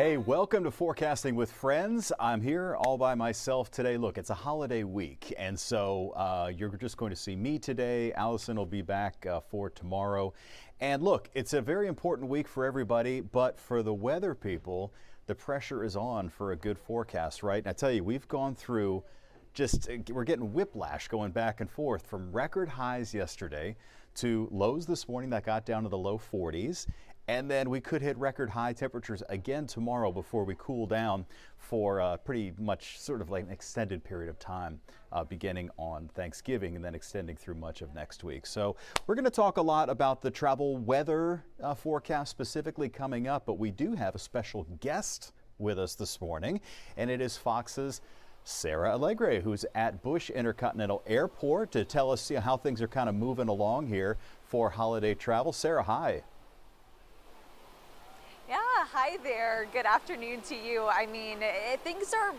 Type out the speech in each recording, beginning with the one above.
Hey, welcome to Forecasting with Friends. I'm here all by myself today. Look, it's a holiday week, and so you're just going to see me today. Allison will be back for tomorrow. And look, it's a very important week for everybody, but for the weather people, the pressure is on for a good forecast, right? And I tell you, we've gone through we're getting whiplash going back and forth from record highs yesterday to lows this morning that got down to the low 40s. And then we could hit record high temperatures again tomorrow before we cool down for pretty much sort of like an extended period of time beginning on Thanksgiving and then extending through much of next week. So we're going to talk a lot about the travel weather forecast specifically coming up, but we do have a special guest with us this morning, and it is Fox's Sarah Alegre, who's at Bush Intercontinental Airport to tell us how things are kind of moving along here for holiday travel. Sarah, hi. Yeah, hi there. Good afternoon to you. I mean, things are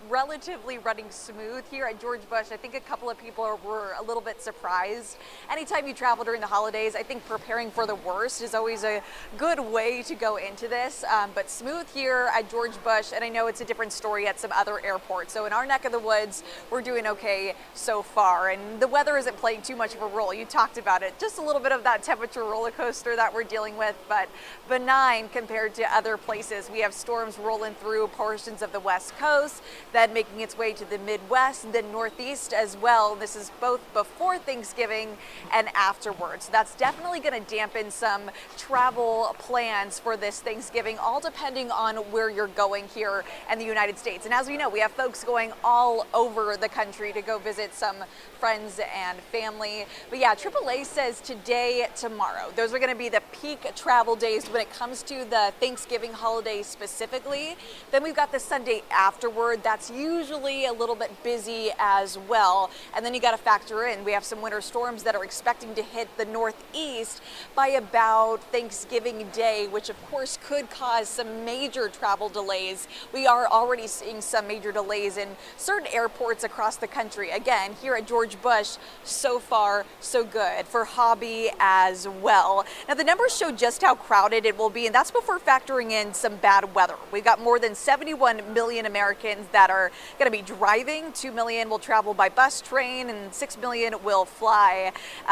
relatively running smooth here at George Bush. I think a couple of people were a little bit surprised. Anytime you travel during the holidays, I think preparing for the worst is always a good way to go into this. But smooth here at George Bush, and I know it's a different story at some other airports. So in our neck of the woods, we're doing okay so far. And the weather isn't playing too much of a role. You talked about it. Just a little bit of that temperature roller coaster that we're dealing with, but benign compared to other places. We have storms rolling through portions of the West Coast, then making its way to the Midwest and then Northeast as well. This is both before Thanksgiving and afterwards. So that's definitely going to dampen some travel plans for this Thanksgiving, all depending on where you're going here in the United States. And as we know, we have folks going all over the country to go visit some friends and family. But yeah, AAA says today, tomorrow, those are going to be the peak travel days when it comes to the Thanksgiving holiday specifically. Then we've got the Sunday afterward. That's usually a little bit busy as well. And then you got to factor in, we have some winter storms that are expecting to hit the Northeast by about Thanksgiving Day, which of course could cause some major travel delays. We are already seeing some major delays in certain airports across the country. Again, here at George Bush, so far so good for hobby as well. Now the numbers show just how crowded it will be, and that's before factoring in some bad weather. We've got more than 71 million Americans that are going to be driving. 2 million will travel by bus, train, and 6 million will fly.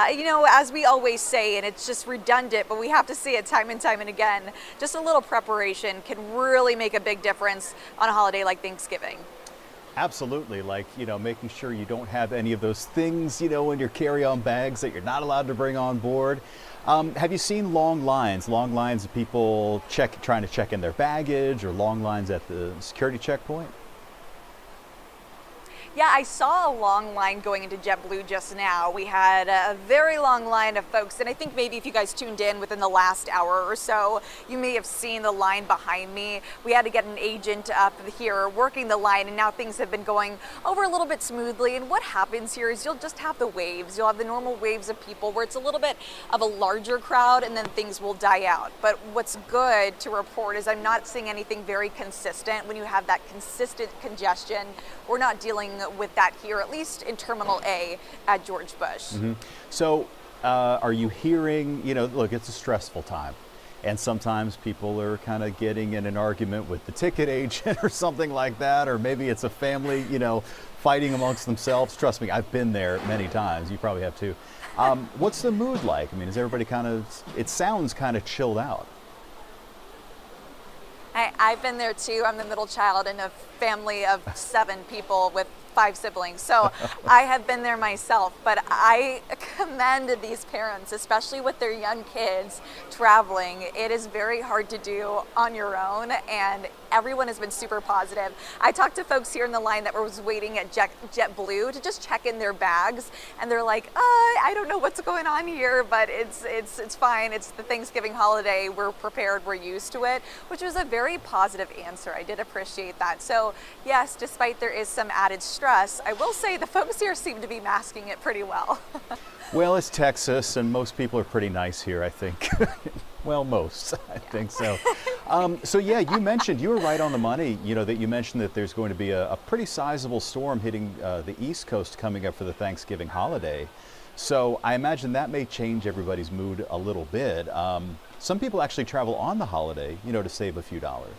You know, as we always say, and it's just redundant, but we have to say it time and time and again, just a little preparation can really make a big difference on a holiday like Thanksgiving. Absolutely, like, making sure you don't have any of those things, in your carry-on bags that you're not allowed to bring on board. Have you seen long lines of people trying to check in their baggage, or long lines at the security checkpoint? Yeah, I saw a long line going into JetBlue just now. We had a very long line of folks, and I think maybe if you guys tuned in within the last hour or so, you may have seen the line behind me. We had to get an agent up here working the line, and now things have been going over a little bit smoothly. And what happens here is you'll just have the waves. You'll have the normal waves of people where it's a little bit of a larger crowd, and then things will die out. But what's good to report is I'm not seeing anything very consistent. When you have that consistent congestion, we're not dealing with that here, at least in Terminal A at George Bush. Mm-hmm. So are you hearing, look, it's a stressful time, and sometimes people are kind of getting in an argument with the ticket agent or something like that, or maybe it's a family, fighting amongst themselves. Trust me, I've been there many times. You probably have too. What's the mood like? I mean, is everybody it sounds kind of chilled out. I've been there too. I'm the middle child in a family of 7 people with 5 siblings. So I have been there myself, but I commend these parents, especially with their young kids traveling. It is very hard to do on your own, and everyone has been super positive. I talked to folks here in the line that was waiting at JetBlue to just check in their bags, and they're like, I don't know what's going on here, but it's fine. It's the Thanksgiving holiday. We're prepared. We're used to it, which was a very positive answer. I did appreciate that. So yes, despite there is some added stress, I will say the folks here seem to be masking it pretty well. Well, it's Texas, and most people are pretty nice here, I think. Well, most, I think so. So yeah, you were right on the money, that you mentioned that there's going to be a pretty sizable storm hitting the East Coast coming up for the Thanksgiving holiday. So I imagine that may change everybody's mood a little bit. Some people actually travel on the holiday, to save a few dollars.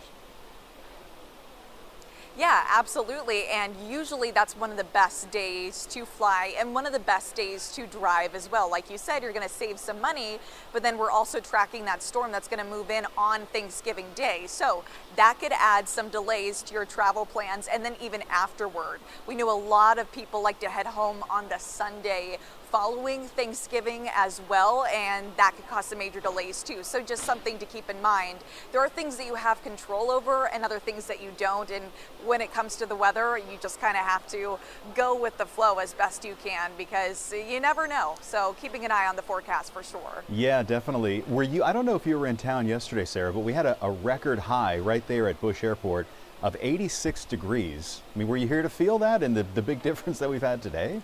Yeah, absolutely. And usually that's one of the best days to fly and one of the best days to drive as well. Like you said, you're going to save some money, but then we're also tracking that storm that's going to move in on Thanksgiving Day. So that could add some delays to your travel plans. And then even afterward, we know a lot of people like to head home on the Sunday following Thanksgiving as well, and that could cause some major delays too. So just something to keep in mind. There are things that you have control over and other things that you don't, and when it comes to the weather, you just kind of have to go with the flow as best you can because you never know. So keeping an eye on the forecast for sure. Yeah, definitely. I don't know if you were in town yesterday, Sarah, but we had a record high right there at Bush Airport of 86 degrees. I mean, were you here to feel that and the big difference that we've had today?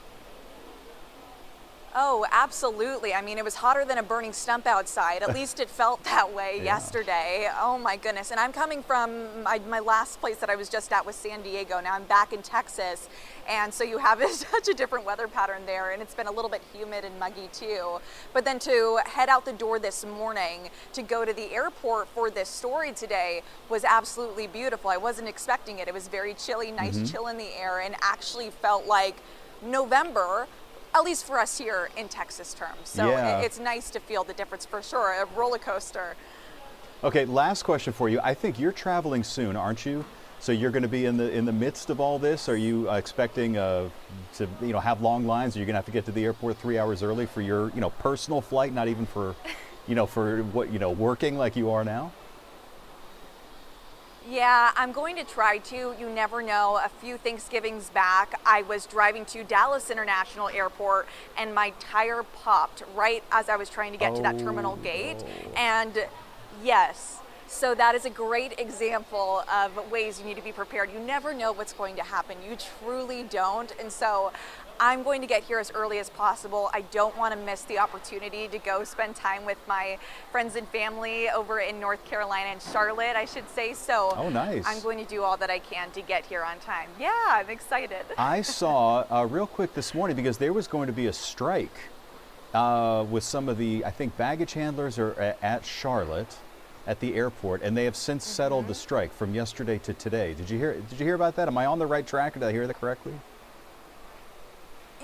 Oh, absolutely. I mean, it was hotter than a burning stump outside. At least it felt that way yesterday. Oh my goodness. And I'm coming from my last place that I was just at was San Diego. Now I'm back in Texas. And so you have such a different weather pattern there. And it's been a little bit humid and muggy too. But then to head out the door this morning to go to the airport for this story today was absolutely beautiful. I wasn't expecting it. It was very chilly, nice chill in the air, and actually felt like November, at least for us here in Texas terms. So it's nice to feel the difference for sure, a roller coaster. Okay, last question for you. I think you're traveling soon, aren't you? So you're going to be in the midst of all this. Are you expecting to have long lines? Are you going to have to get to the airport 3 hours early for your personal flight, not even for for what working like you are now? Yeah, I'm going to try to. You never know. A few Thanksgivings back, I was driving to Dallas International Airport and my tire popped right as I was trying to get to that terminal gate. And yes, so that is a great example of ways you need to be prepared. You never know what's going to happen. You truly don't. And so I'm going to get here as early as possible. I don't want to miss the opportunity to go spend time with my friends and family over in North Carolina and Charlotte, I should say. So nice. I'm going to do all that I can to get here on time. Yeah, I'm excited. I saw real quick this morning, because there was going to be a strike with some of the, I think, baggage handlers are at Charlotte at the airport, and they have since settled the strike from yesterday to today. Did you hear about that? Am I on the right track? Did I hear that correctly?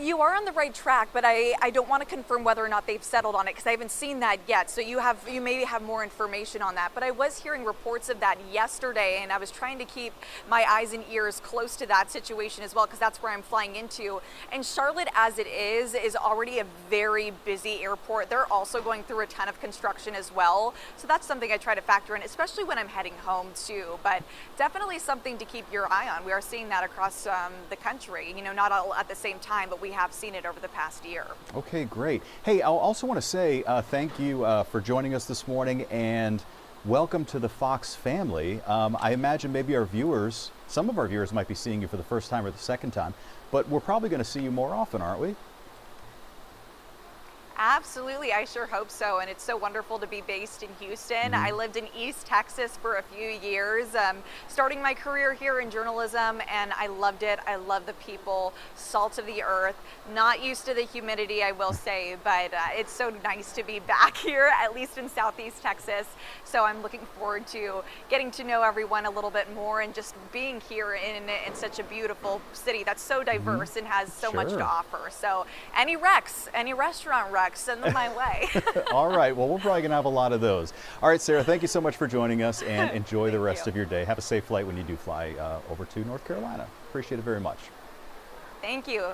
You are on the right track, but I don't want to confirm whether or not they've settled on it because I haven't seen that yet. So you maybe have more information on that. But I was hearing reports of that yesterday, and I was trying to keep my eyes and ears close to that situation as well because that's where I'm flying into. And Charlotte, as it is already a very busy airport. They're also going through a ton of construction as well. So that's something I try to factor in, especially when I'm heading home too. But definitely something to keep your eye on. We are seeing that across the country. Not all at the same time, but we have seen it over the past year. Okay, great. Hey, I also want to say thank you for joining us this morning and welcome to the Fox family. I imagine maybe some of our viewers might be seeing you for the first time or the second time, but we're probably going to see you more often, aren't we? Absolutely, I sure hope so, and it's so wonderful to be based in Houston. I lived in East Texas for a few years, starting my career here in journalism, and I loved it. I love the people, salt of the earth. Not used to the humidity, I will say, but it's so nice to be back here, at least in Southeast Texas. So I'm looking forward to getting to know everyone a little bit more and just being here in such a beautiful city that's so diverse and has so much to offer. So any restaurant recs, send them my way. All right. Well, we're probably going to have a lot of those. All right, Sarah, thank you so much for joining us, and enjoy the rest of your day. Have a safe flight when you do fly over to North Carolina. Appreciate it very much. Thank you.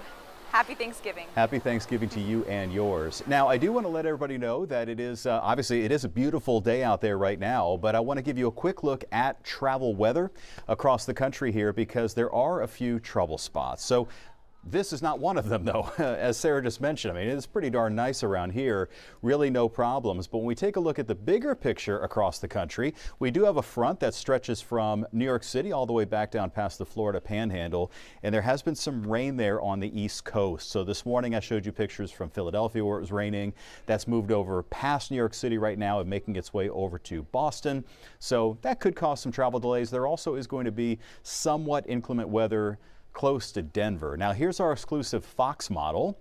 Happy Thanksgiving. Happy Thanksgiving to you and yours. Now, I do want to let everybody know that it is, obviously, it is a beautiful day out there right now, but I want to give you a quick look at travel weather across the country here because there are a few trouble spots. So this is not one of them, though. As Sarah just mentioned, I mean, it's pretty darn nice around here. Really no problems. But when we take a look at the bigger picture across the country, we do have a front that stretches from New York City all the way back down past the Florida Panhandle. And there has been some rain there on the East Coast. So this morning I showed you pictures from Philadelphia where it was raining. That's moved over past New York City right now and making its way over to Boston. So that could cause some travel delays. There also is going to be somewhat inclement weather close to Denver. Now here's our exclusive Fox model.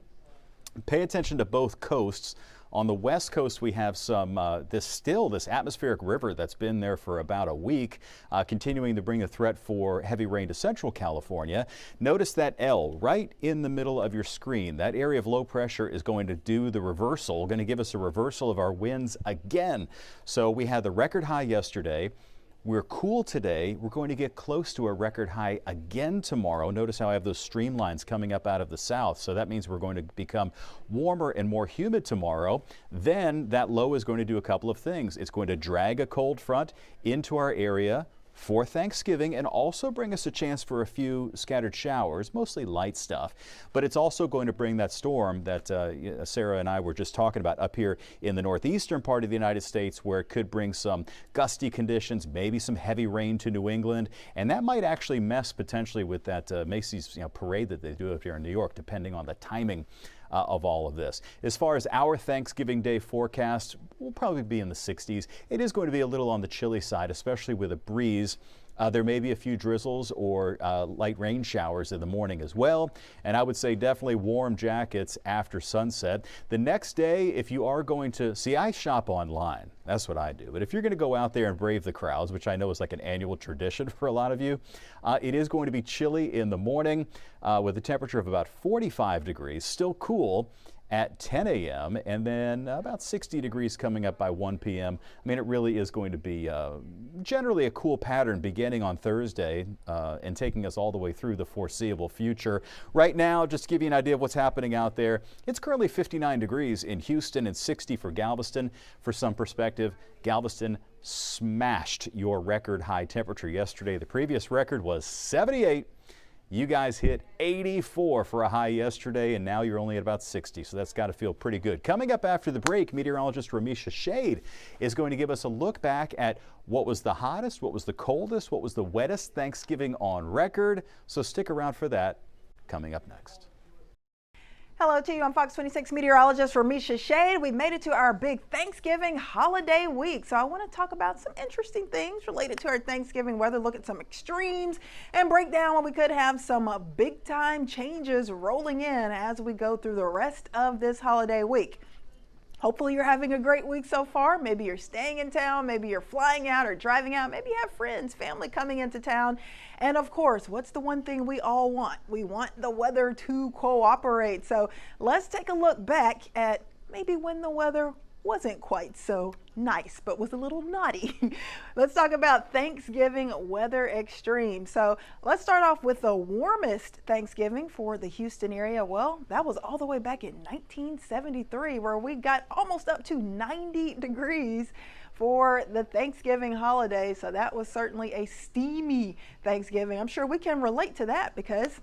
Pay attention to both coasts. On the west coast, we have some this atmospheric river that's been there for about a week, continuing to bring a threat for heavy rain to central California. Notice that L right in the middle of your screen. That area of low pressure is going to do the reversal, going to give us a reversal of our winds again. So we had the record high yesterday. We're cool today. We're going to get close to a record high again tomorrow. Notice how I have those streamlines coming up out of the south. So that means we're going to become warmer and more humid tomorrow. Then that low is going to do a couple of things. It's going to drag a cold front into our area for Thanksgiving and also bring us a chance for a few scattered showers, mostly light stuff. But it's also going to bring that storm that Sarah and I were just talking about up here in the northeastern part of the United States, where it could bring some gusty conditions, maybe some heavy rain to New England, and that might actually mess potentially with that Macy's parade that they do up here in New York, depending on the timing of all of this. As far as our Thanksgiving Day forecast, we'll probably be in the 60s. It is going to be a little on the chilly side, especially with a breeze. There may be a few drizzles or light rain showers in the morning as well. And I would say definitely warm jackets after sunset. The next day, if you are going to see, I shop online. That's what I do. But if you're going to go out there and brave the crowds, which I know is like an annual tradition for a lot of you, it is going to be chilly in the morning with a temperature of about 45 degrees, still cool at 10 a.m. and then about 60 degrees coming up by 1 p.m. I mean, it really is going to be generally a cool pattern beginning on Thursday and taking us all the way through the foreseeable future. Right now, just to give you an idea of what's happening out there, it's currently 59 degrees in Houston and 60 for Galveston. For some perspective, Galveston smashed your record high temperature yesterday. The previous record was 78. You guys hit 84 for a high yesterday, and now you're only at about 60, so that's got to feel pretty good. Coming up after the break, meteorologist Remeisha Shade is going to give us a look back at what was the hottest, what was the coldest, what was the wettest Thanksgiving on record. So stick around for that. Coming up next. Hello to you. I'm Fox 26 meteorologist Remeisha Shade. We've made it to our big Thanksgiving holiday week. So I want to talk about some interesting things related to our Thanksgiving weather, look at some extremes, and break down when we could have some big time changes rolling in as we go through the rest of this holiday week. Hopefully you're having a great week so far. Maybe you're staying in town, maybe you're flying out or driving out, maybe you have friends, family coming into town. And of course, what's the one thing we all want? We want the weather to cooperate. So let's take a look back at maybe when the weather wasn't quite so nice, but was a little naughty. Let's talk about Thanksgiving weather extremes. So let's start off with the warmest Thanksgiving for the Houston area. Well, that was all the way back in 1973, where we got almost up to 90 degrees for the Thanksgiving holiday. So that was certainly a steamy Thanksgiving. I'm sure we can relate to that because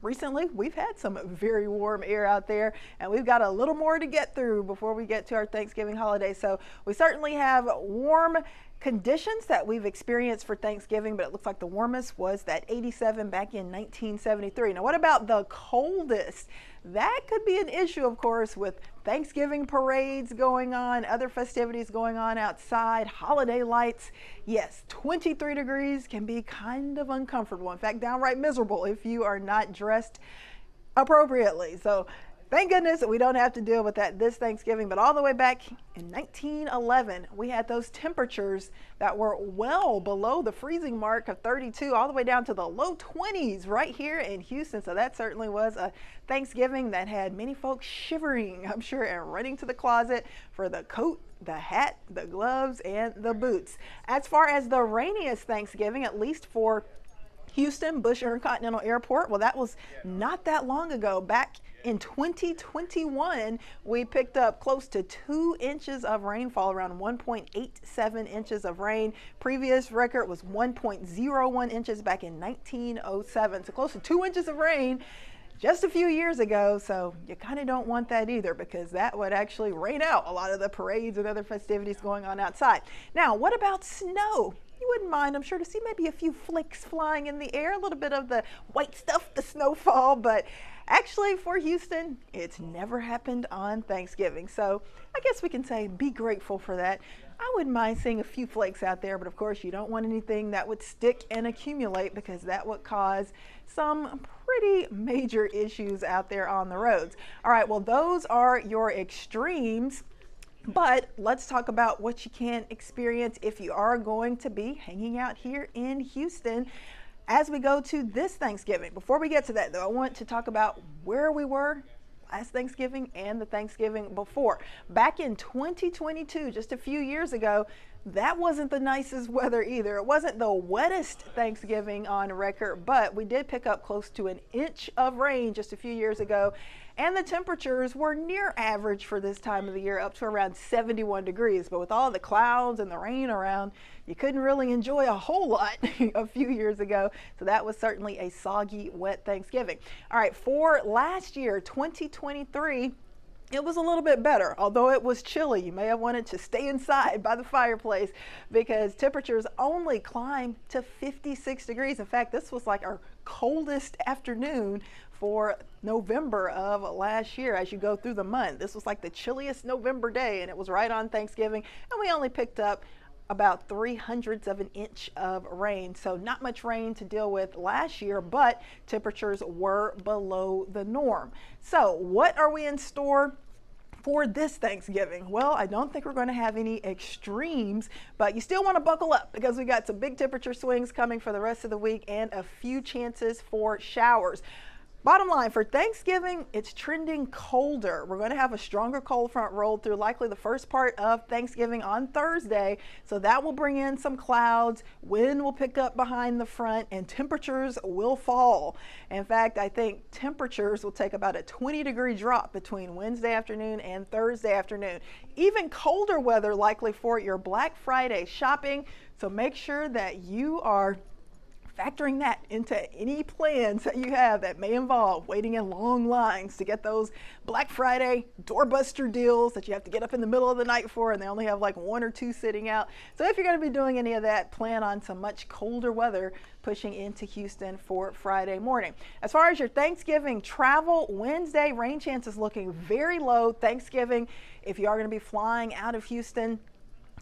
recently, we've had some very warm air out there, and we've got a little more to get through before we get to our Thanksgiving holiday. So we certainly have warm conditions that we've experienced for Thanksgiving, but it looks like the warmest was that 87 back in 1973. Now, what about the coldest? That could be an issue, of course, with Thanksgiving parades going on, other festivities going on outside, holiday lights. Yes, 23 degrees can be kind of uncomfortable. In fact, downright miserable if you are not dressed appropriately. So thank goodness that we don't have to deal with that this Thanksgiving, but all the way back in 1911, we had those temperatures that were well below the freezing mark of 32, all the way down to the low 20s right here in Houston. So that certainly was a Thanksgiving that had many folks shivering, I'm sure, and running to the closet for the coat, the hat, the gloves, and the boots. As far as the rainiest Thanksgiving, at least for Houston, Bush Intercontinental Airport, well, that was not that long ago. Back in 2021, we picked up close to 2 inches of rainfall, around 1.87 inches of rain. Previous record was 1.01 inches back in 1907. So close to 2 inches of rain just a few years ago. So you kind of don't want that either, because that would actually rain out a lot of the parades and other festivities going on outside. Now, what about snow? You wouldn't mind, I'm sure, to see maybe a few flakes flying in the air, a little bit of the white stuff, the snowfall, but Actually, for Houston, it's never happened on Thanksgiving. So I guess we can say be grateful for that. I wouldn't mind seeing a few flakes out there, but of course you don't want anything that would stick and accumulate because that would cause some pretty major issues out there on the roads. All right, well, those are your extremes. But let's talk about what you can experience if you are going to be hanging out here in Houston as we go to this Thanksgiving. Before we get to that, though, I want to talk about where we were last Thanksgiving and the Thanksgiving before. Back in 2022, just a few years ago, that wasn't the nicest weather either. It wasn't the wettest Thanksgiving on record, but we did pick up close to an inch of rain just a few years ago. And the temperatures were near average for this time of the year, up to around 71 degrees. But with all the clouds and the rain around, you couldn't really enjoy a whole lot a few years ago. So that was certainly a soggy, wet Thanksgiving. All right, for last year, 2023, it was a little bit better, although it was chilly. You may have wanted to stay inside by the fireplace because temperatures only climbed to 56 degrees. In fact, this was like our coldest afternoon for November of last year as you go through the month. This was like the chilliest November day, and it was right on Thanksgiving, and we only picked up about 3/100 of an inch of rain. So not much rain to deal with last year, but temperatures were below the norm. So what are we in store for this Thanksgiving? Well, I don't think we're going to have any extremes, but you still want to buckle up because we got some big temperature swings coming for the rest of the week and a few chances for showers. Bottom line, for Thanksgiving, it's trending colder. We're going to have a stronger cold front rolled through likely the first part of Thanksgiving on Thursday. So that will bring in some clouds. Wind will pick up behind the front and temperatures will fall. In fact, I think temperatures will take about a 20-degree drop between Wednesday afternoon and Thursday afternoon. Even colder weather likely for your Black Friday shopping. So make sure that you are factoring that into any plans that you have that may involve waiting in long lines to get those Black Friday doorbuster deals that you have to get up in the middle of the night for, and they only have like 1 or 2 sitting out. So if you're going to be doing any of that, plan on some much colder weather pushing into Houston for Friday morning. As far as your Thanksgiving travel, Wednesday, rain chances looking very low. Thanksgiving, if you are going to be flying out of Houston,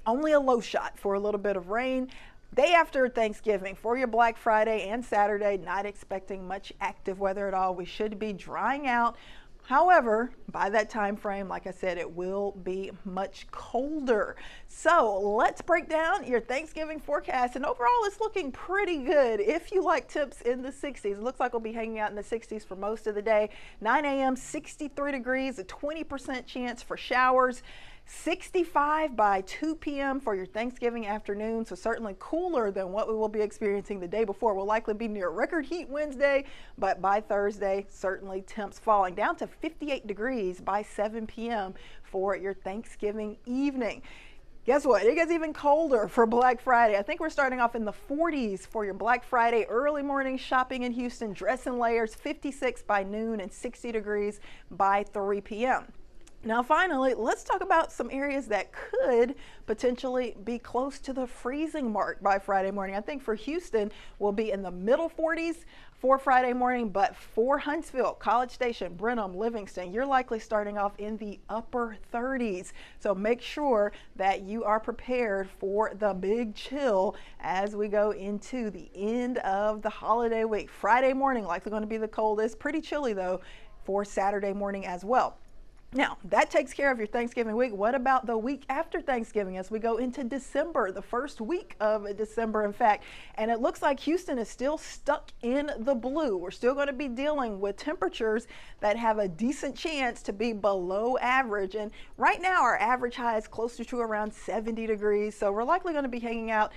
only a low shot for a little bit of rain. Day after Thanksgiving, for your Black Friday and Saturday, not expecting much active weather at all. We should be drying out. However, by that time frame, like I said, it will be much colder. So let's break down your Thanksgiving forecast. And overall, it's looking pretty good. If you like temps in the 60s, it looks like we'll be hanging out in the 60s for most of the day. 9 a.m., 63 degrees, a 20% chance for showers. 65 by 2 p.m. for your Thanksgiving afternoon, so certainly cooler than what we will be experiencing the day before. We'll likely be near record heat Wednesday, but by Thursday, certainly temps falling down to 58 degrees by 7 p.m. for your Thanksgiving evening. Guess what? It gets even colder for Black Friday. I think we're starting off in the 40s for your Black Friday early morning shopping in Houston. Dress in layers, 56 by noon and 60 degrees by 3 p.m. Now finally, let's talk about some areas that could potentially be close to the freezing mark by Friday morning. I think for Houston, we'll be in the middle 40s for Friday morning, but for Huntsville, College Station, Brenham, Livingston, you're likely starting off in the upper 30s. So make sure that you are prepared for the big chill as we go into the end of the holiday week. Friday morning, likely going to be the coldest, pretty chilly though, for Saturday morning as well. Now, that takes care of your Thanksgiving week. What about the week after Thanksgiving as we go into December, the first week of December, in fact? And it looks like Houston is still stuck in the blue. We're still going to be dealing with temperatures that have a decent chance to be below average. And right now, our average high is closer to around 70 degrees. So we're likely going to be hanging out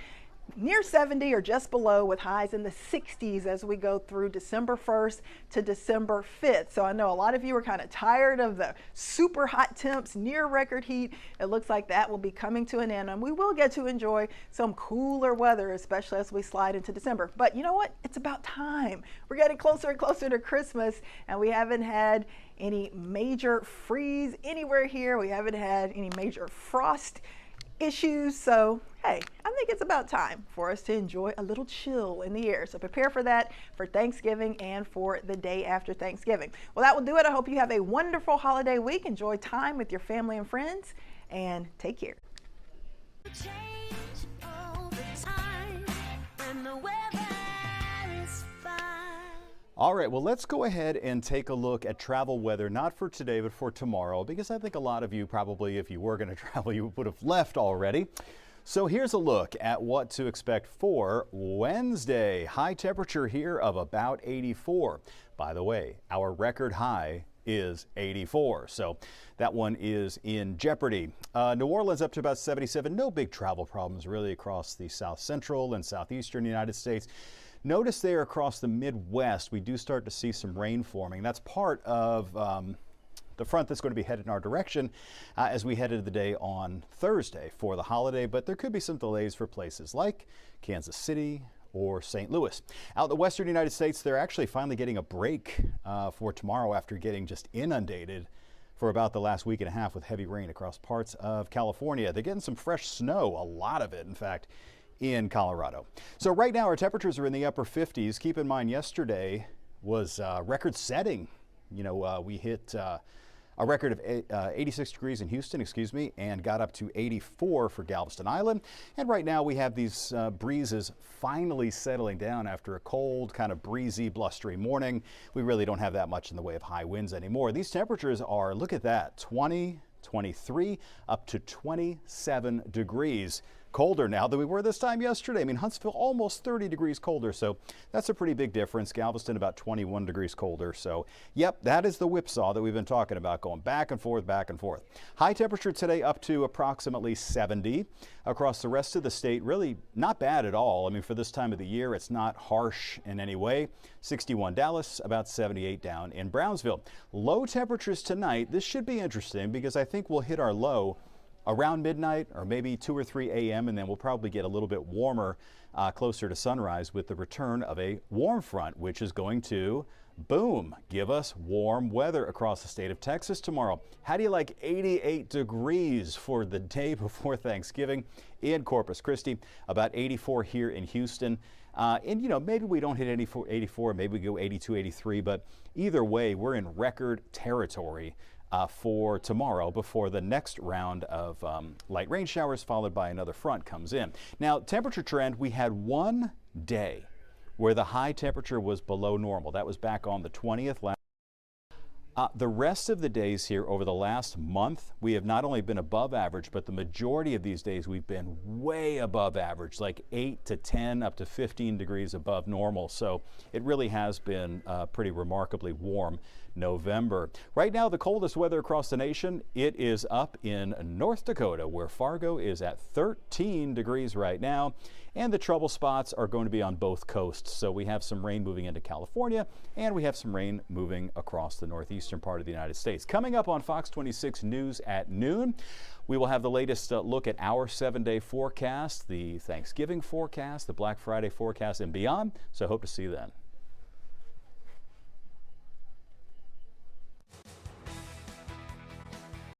near 70 or just below with highs in the 60s as we go through December 1st to December 5th. So I know a lot of you are kind of tired of the super hot temps near record heat. It looks like that will be coming to an end, and we will get to enjoy some cooler weather, especially as we slide into December. But you know what? It's about time. We're getting closer and closer to Christmas, and we haven't had any major freeze anywhere here. We haven't had any major frost issues. So, hey, I think it's about time for us to enjoy a little chill in the air. So prepare for that for Thanksgiving and for the day after Thanksgiving. Well, that will do it. I hope you have a wonderful holiday week. Enjoy time with your family and friends, and take care. All right, well, let's go ahead and take a look at travel weather, not for today, but for tomorrow, because I think a lot of you probably, if you were going to travel, you would have left already. So here's a look at what to expect for Wednesday. High temperature here of about 84. By the way, our record high is 84, so that one is in jeopardy. New Orleans up to about 77. No big travel problems really across the south central and southeastern United States. Notice there across the Midwest, we do start to see some rain forming. That's part of the front that's going to be headed in our direction as we head into the day on Thursday for the holiday, but there could be some delays for places like Kansas City or St. Louis. Out in the western United States, they're actually finally getting a break for tomorrow after getting just inundated for about the last week and a half with heavy rain across parts of California. They're getting some fresh snow, a lot of it, in fact, in Colorado. So right now our temperatures are in the upper 50s. Keep in mind yesterday was record setting. You know, we hit a record of 86 degrees in Houston, and got up to 84 for Galveston Island. And right now we have these breezes finally settling down after a cold, kind of breezy, blustery morning. We really don't have that much in the way of high winds anymore. These temperatures are, look at that, 20, 23, up to 27 degrees. Colder now than we were this time yesterday. I mean, Huntsville almost 30 degrees colder, so that's a pretty big difference. Galveston about 21 degrees colder. So, yep, that is the whipsaw that we've been talking about, going back and forth, back and forth. High temperature today up to approximately 70. Across the rest of the state, really not bad at all. I mean, for this time of the year, it's not harsh in any way. 61 Dallas, about 78 down in Brownsville. Low temperatures tonight. This should be interesting because I think we'll hit our low around midnight or maybe 2 or 3 a.m. and then we'll probably get a little bit warmer closer to sunrise with the return of a warm front, which is going to, boom, give us warm weather across the state of Texas tomorrow. How do you like 88 degrees for the day before Thanksgiving in Corpus Christi, about 84 here in Houston. And, you know, maybe we don't hit 84, maybe we go 82, 83, but either way, we're in record territory for tomorrow before the next round of light rain showers followed by another front comes in. Now, temperature trend, we had one day where the high temperature was below normal. That was back on the 20th. The rest of the days here over the last month, we have not only been above average, but the majority of these days we've been way above average, like 8 to 10 up to 15 degrees above normal. So it really has been pretty remarkably warm November. Right now, the coldest weather across the nation, it is up in North Dakota, where Fargo is at 13 degrees right now. And the trouble spots are going to be on both coasts. So we have some rain moving into California, and we have some rain moving across the northeastern part of the United States. Coming up on Fox 26 News at noon, we will have the latest look at our 7-day forecast, the Thanksgiving forecast, the Black Friday forecast, and beyond. So I hope to see you then.